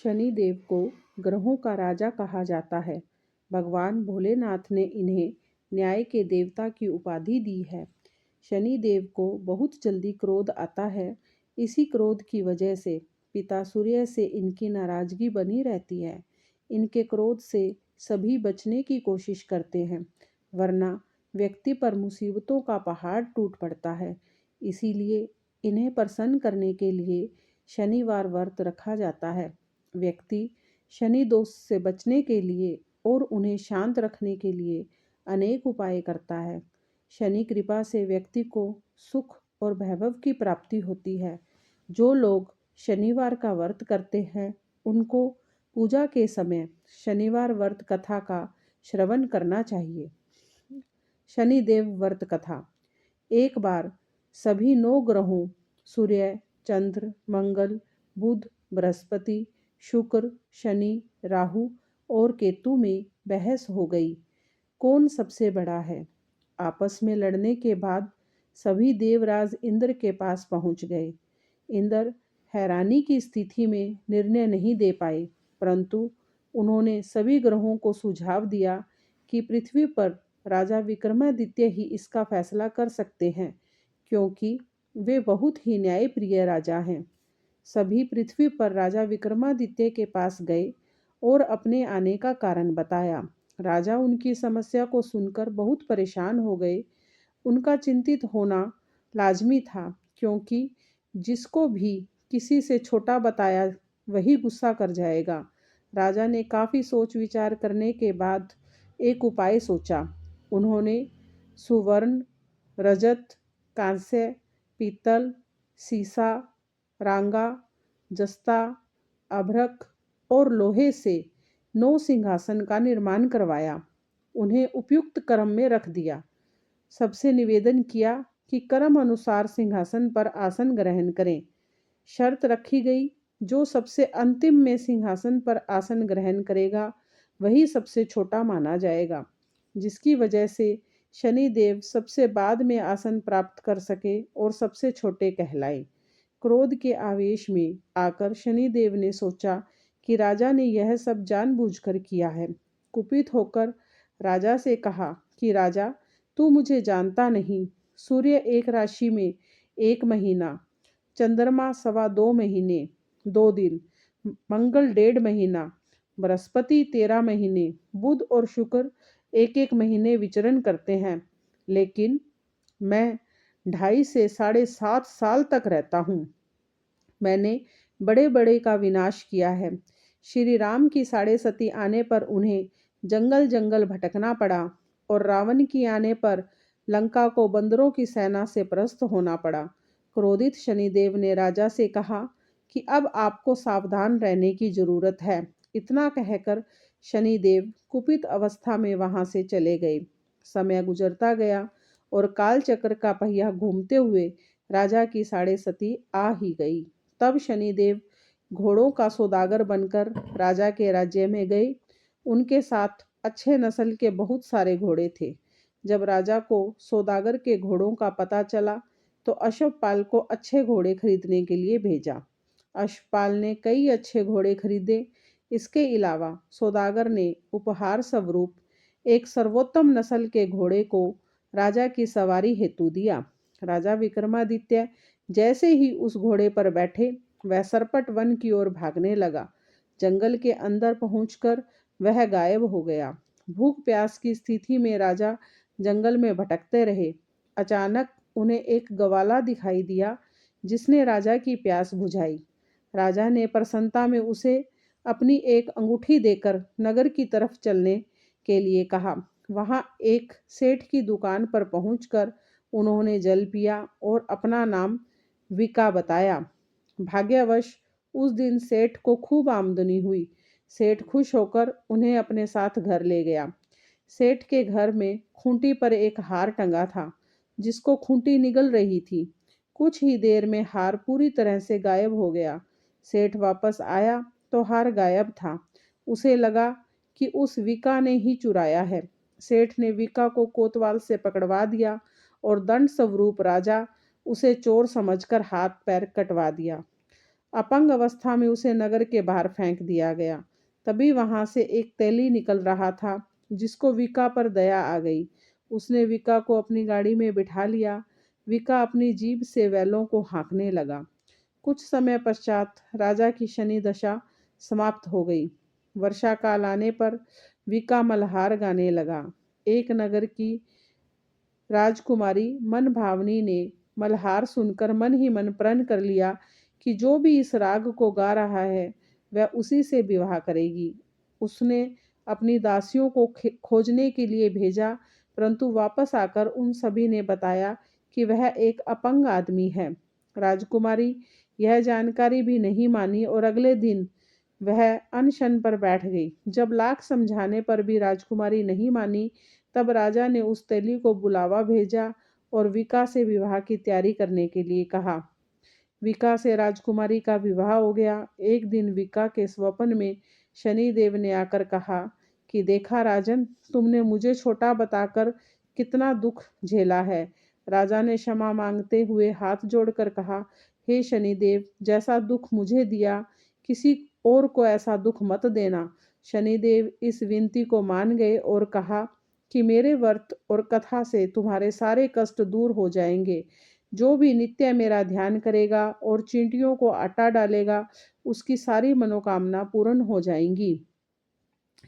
शनि देव को ग्रहों का राजा कहा जाता है। भगवान भोलेनाथ ने इन्हें न्याय के देवता की उपाधि दी है। शनि देव को बहुत जल्दी क्रोध आता है। इसी क्रोध की वजह से पिता सूर्य से इनकी नाराजगी बनी रहती है। इनके क्रोध से सभी बचने की कोशिश करते हैं, वरना व्यक्ति पर मुसीबतों का पहाड़ टूट पड़ता है। इसीलिए इन्हें प्रसन्न करने के लिए शनिवार व्रत रखा जाता है। व्यक्ति शनि दोष से बचने के लिए और उन्हें शांत रखने के लिए अनेक उपाय करता है। शनि कृपा से व्यक्ति को सुख और वैभव की प्राप्ति होती है। जो लोग शनिवार का व्रत करते हैं उनको पूजा के समय शनिवार व्रत कथा का श्रवण करना चाहिए। शनिदेव व्रत कथा। एक बार सभी 9 ग्रहों सूर्य, चंद्र, मंगल, बुध, बृहस्पति, शुक्र, शनि, राहु और केतु में बहस हो गई। कौन सबसे बड़ा है? आपस में लड़ने के बाद सभी देवराज इंद्र के पास पहुंच गए। इंद्र हैरानी की स्थिति में निर्णय नहीं दे पाए, परंतु उन्होंने सभी ग्रहों को सुझाव दिया कि पृथ्वी पर राजा विक्रमादित्य ही इसका फैसला कर सकते हैं, क्योंकि वे बहुत ही न्यायप्रिय राजा हैं। सभी पृथ्वी पर राजा विक्रमादित्य के पास गए और अपने आने का कारण बताया। राजा उनकी समस्या को सुनकर बहुत परेशान हो गए। उनका चिंतित होना लाजमी था, क्योंकि जिसको भी किसी से छोटा बताया वही गुस्सा कर जाएगा। राजा ने काफ़ी सोच विचार करने के बाद एक उपाय सोचा। उन्होंने सुवर्ण, रजत, कांस्य, पीतल, सीसा, रांगा, जस्ता, अभ्रक और लोहे से 9 सिंहासन का निर्माण करवाया। उन्हें उपयुक्त क्रम में रख दिया। सबसे निवेदन किया कि क्रम अनुसार सिंहासन पर आसन ग्रहण करें। शर्त रखी गई, जो सबसे अंतिम में सिंहासन पर आसन ग्रहण करेगा वही सबसे छोटा माना जाएगा, जिसकी वजह से शनिदेव सबसे बाद में आसन प्राप्त कर सके और सबसे छोटे कहलाए। क्रोध के आवेश में आकर शनिदेव ने सोचा कि राजा ने यह सब जानबूझकर किया है। कुपित होकर राजा से कहा कि राजा, तू मुझे जानता नहीं। सूर्य एक राशि में 1 महीना, चंद्रमा 2.25 महीने 2 दिन, मंगल 1.5 महीना, बृहस्पति 13 महीने, बुध और शुक्र 1-1 महीने विचरण करते हैं, लेकिन मैं 2.5 से 7.5 साल तक रहता हूँ। मैंने बड़े बड़े का विनाश किया है। श्री राम की 7.5 आने पर उन्हें जंगल जंगल भटकना पड़ा और रावण की आने पर लंका को बंदरों की सेना से परास्त होना पड़ा। क्रोधित शनिदेव ने राजा से कहा कि अब आपको सावधान रहने की जरूरत है। इतना कहकर शनिदेव कुपित अवस्था में वहां से चले गए। समय गुजरता गया और कालचक्र का पहिया घूमते हुए राजा की 7.5 आ ही गई। तब शनिदेव घोड़ों का सौदागर बनकर राजा के राज्य में गए। उनके साथ अच्छे नस्ल के बहुत सारे घोड़े थे। जब राजा को सौदागर के घोड़ों का पता चला तो अश्वपाल को अच्छे घोड़े खरीदने के लिए भेजा। अश्वपाल ने कई अच्छे घोड़े खरीदे। इसके अलावा सौदागर ने उपहार स्वरूप एक सर्वोत्तम नस्ल के घोड़े को राजा की सवारी हेतु दिया। राजा विक्रमादित्य जैसे ही उस घोड़े पर बैठे, वह सरपट वन की ओर भागने लगा। जंगल के अंदर पहुंचकर वह गायब हो गया। भूख प्यास की स्थिति में राजा जंगल में भटकते रहे। अचानक उन्हें एक ग्वाला दिखाई दिया, जिसने राजा की प्यास बुझाई। राजा ने प्रसन्नता में उसे अपनी एक अंगूठी देकर नगर की तरफ चलने के लिए कहा। वहां एक सेठ की दुकान पर पहुंचकर उन्होंने जल पिया और अपना नाम विका बताया। भाग्यवश उस दिन सेठ को खूब आमदनी हुई। सेठ खुश होकर उन्हें अपने साथ घर ले गया। सेठ के घर में खूंटी पर एक हार टंगा था, जिसको खूंटी निगल रही थी। कुछ ही देर में हार पूरी तरह से गायब हो गया। सेठ वापस आया तो हार गायब था। उसे लगा कि उस विका ने ही चुराया है। सेठ ने विका को कोतवाल से पकड़वा दिया और दंड स्वरूप राजा उसे चोर समझकर हाथ पैर कटवा दिया। अपंग अवस्था में उसे नगर के बाहर फेंक दिया गया। तभी वहां से एक तेली निकल रहा था, जिसको विका पर दया आ गई। उसने विका को अपनी गाड़ी में बिठा लिया। विका अपनी जीभ से बैलों को हाँकने लगा। कुछ समय पश्चात राजा की शनि दशा समाप्त हो गई। वर्षा काल आने पर विका मल्हार गाने लगा। एक नगर की राजकुमारी मन भावनी ने मल्हार सुनकर मन ही मन प्रण कर लिया कि जो भी इस राग को गा रहा है वह उसी से विवाह करेगी। उसने अपनी दासियों को खोजने के लिए भेजा, परंतु वापस आकर उन सभी ने बताया कि वह एक अपंग आदमी है। राजकुमारी यह जानकारी भी नहीं मानी और अगले दिन वह अनशन पर बैठ गई। जब लाख समझाने पर भी राजकुमारी नहीं मानी, तब राजा ने उस तेली को बुलावा भेजा और विका से विवाह की तैयारी करने के लिए कहा। विका से राजकुमारी का विवाह हो गया। एक दिन विका के स्वप्न में शनिदेव ने आकर कहा कि देखा राजन, तुमने मुझे छोटा बताकर कितना दुख झेला है। राजा ने क्षमा मांगते हुए हाथ जोड़कर कहा, हे शनिदेव, जैसा दुख मुझे दिया किसी और को ऐसा दुख मत देना। शनिदेव इस विनती को मान गए और कहा कि मेरे व्रत और कथा से तुम्हारे सारे कष्ट दूर हो जाएंगे। जो भी नित्य मेरा ध्यान करेगा और चींटियों को आटा डालेगा, उसकी सारी मनोकामना पूर्ण हो जाएंगी।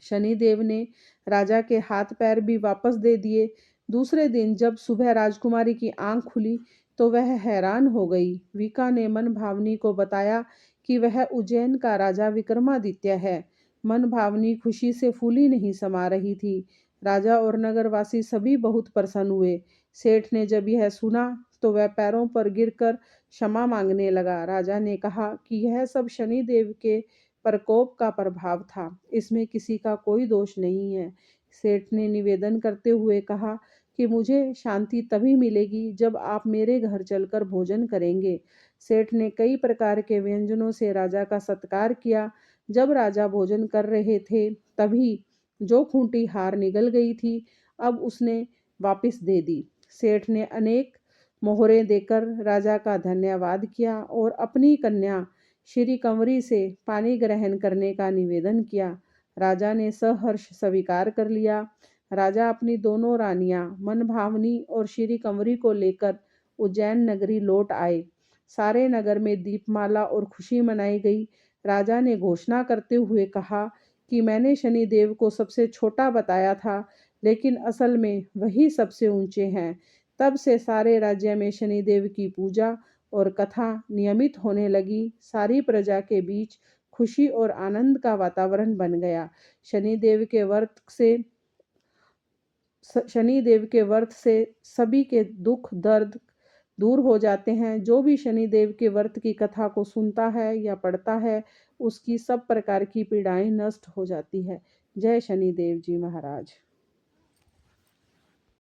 शनिदेव ने राजा के हाथ पैर भी वापस दे दिए। दूसरे दिन जब सुबह राजकुमारी की आंख खुली तो वह हैरान हो गई। विका ने मन भावनी को बताया कि वह उज्जैन का राजा विक्रमादित्य है। मन भावनी खुशी से फूली नहीं समा रही थी। राजा और नगरवासी सभी बहुत प्रसन्न हुए। सेठ ने जब यह सुना तो वह पैरों पर गिरकर क्षमा मांगने लगा। राजा ने कहा कि यह सब शनिदेव के प्रकोप का प्रभाव था, इसमें किसी का कोई दोष नहीं है। सेठ ने निवेदन करते हुए कहा कि मुझे शांति तभी मिलेगी जब आप मेरे घर चलकर भोजन करेंगे। सेठ ने कई प्रकार के व्यंजनों से राजा का सत्कार किया। जब राजा भोजन कर रहे थे तभी जो खूंटी हार निगल गई थी, अब उसने वापस दे दी। सेठ ने अनेक मोहरें देकर राजा का धन्यवाद किया और अपनी कन्या श्री कंवरी से पानी ग्रहण करने का निवेदन किया। राजा ने सहर्ष स्वीकार कर लिया। राजा अपनी दोनों रानियां मन भावनी और श्री कंवरी को लेकर उज्जैन नगरी लौट आए। सारे नगर में दीपमाला और खुशी मनाई गई। राजा ने घोषणा करते हुए कहा कि मैंने शनिदेव को सबसे छोटा बताया था, लेकिन असल में वही सबसे ऊंचे हैं। तब से सारे राज्य में शनिदेव की पूजा और कथा नियमित होने लगी। सारी प्रजा के बीच खुशी और आनंद का वातावरण बन गया। शनिदेव के व्रत से सभी के दुख दर्द दूर हो जाते हैं। जो भी शनिदेव के व्रत की कथा को सुनता है या पढ़ता है, उसकी सब प्रकार की पीड़ाएं नष्ट हो जाती है। जय शनिदेव जी महाराज।